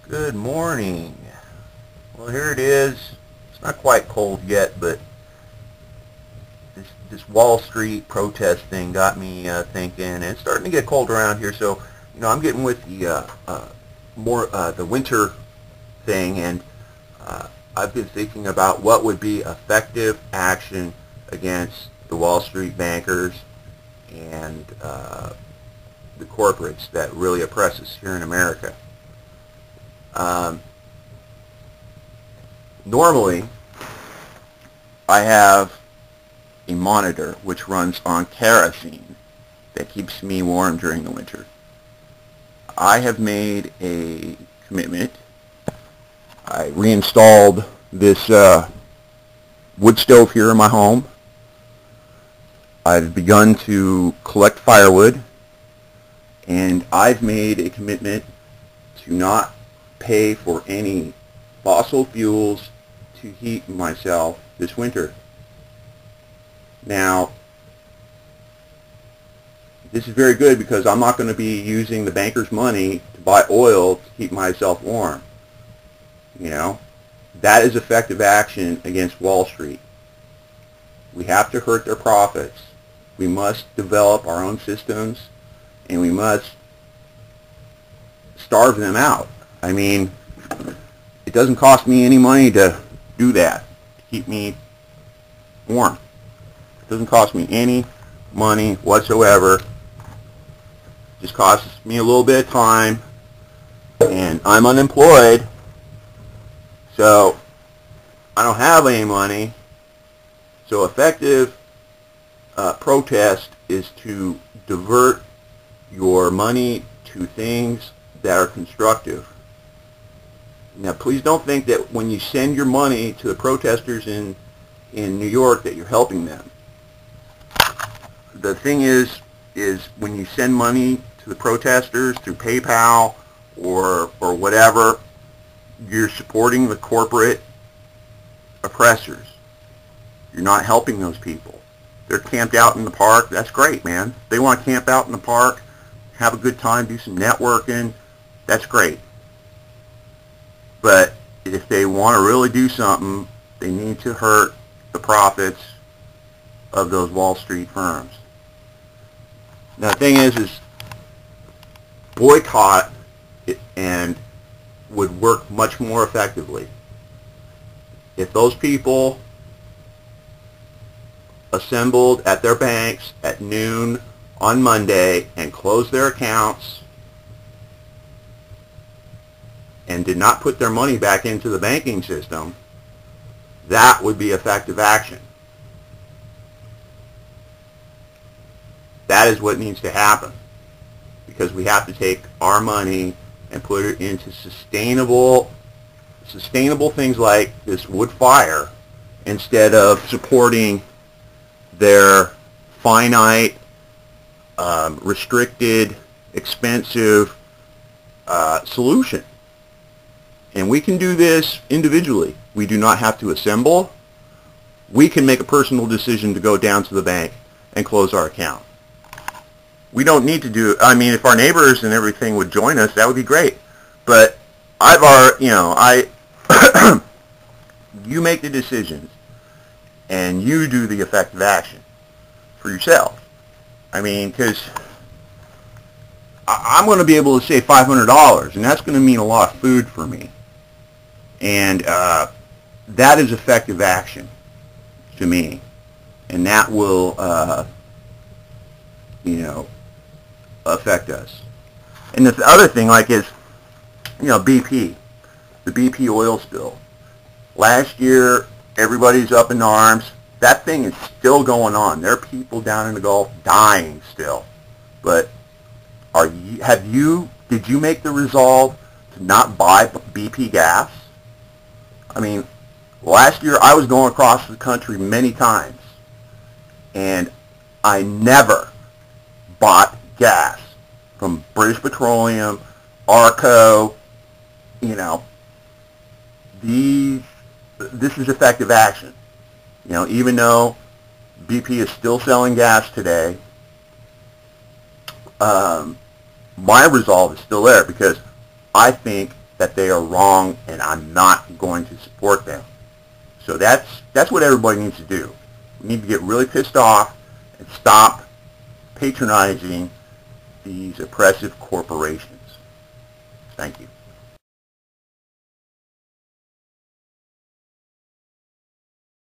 Good morning. Well, here it is. It's not quite cold yet, but this Wall Street protest thing got me thinking. And it's starting to get cold around here, so I'm getting with the winter thing, and I've been thinking about what would be effective action against the Wall Street bankers and the corporates that really oppress us here in America. Normally, I have a monitor which runs on kerosene that keeps me warm during the winter. I have made a commitment. I reinstalled this wood stove here in my home. I've begun to collect firewood, and I've made a commitment to not pay for any fossil fuels to heat myself this winter. Now, this is very good because I'm not going to be using the banker's money to buy oil to keep myself warm. That is effective action against Wall Street. We have to hurt their profits. We must develop our own systems, and we must starve them out. I mean, it doesn't cost me any money to do that, to keep me warm. It doesn't cost me any money whatsoever. It just costs me a little bit of time, and I'm unemployed, so I don't have any money. So effective protest is to divert your money to things that are constructive. Now, please don't think that when you send your money to the protesters in New York that you're helping them. The thing is when you send money to the protesters through PayPal or whatever, you're supporting the corporate oppressors. You're not helping those people. They're camped out in the park. That's great, man. They want to camp out in the park, have a good time, do some networking. That's great. But if they want to really do something, they need to hurt the profits of those Wall Street firms. Now, the thing is boycott and would work much more effectively. If those people assembled at their banks at noon on Monday and closed their accounts and did not put their money back into the banking system, that would be effective action. That is what needs to happen, because we have to take our money and put it into sustainable things like this wood fire, instead of supporting their finite, restricted, expensive solution. And we can do this individually. We do not have to assemble. We can make a personal decision to go down to the bank and close our account. We don't need to do, I mean, if our neighbors and everything would join us, that would be great. But I've already, you make the decisions and you do the effective action for yourself. I mean, because I'm going to be able to save $500, and that's going to mean a lot of food for me. And that is effective action to me. And that will, affect us. And the other thing, is, BP, the BP oil spill. Last year, everybody's up in arms. That thing is still going on. There are people down in the Gulf dying still. But did you make the resolve to not buy BP gas? I mean, last year I was going across the country many times, and I never bought gas from British Petroleum, Arco. This is effective action. Even though BP is still selling gas today, my resolve is still there, because I think that they are wrong, and I'm not going to support them. So that's what everybody needs to do. We need to get really pissed off and stop patronizing these oppressive corporations. Thank you.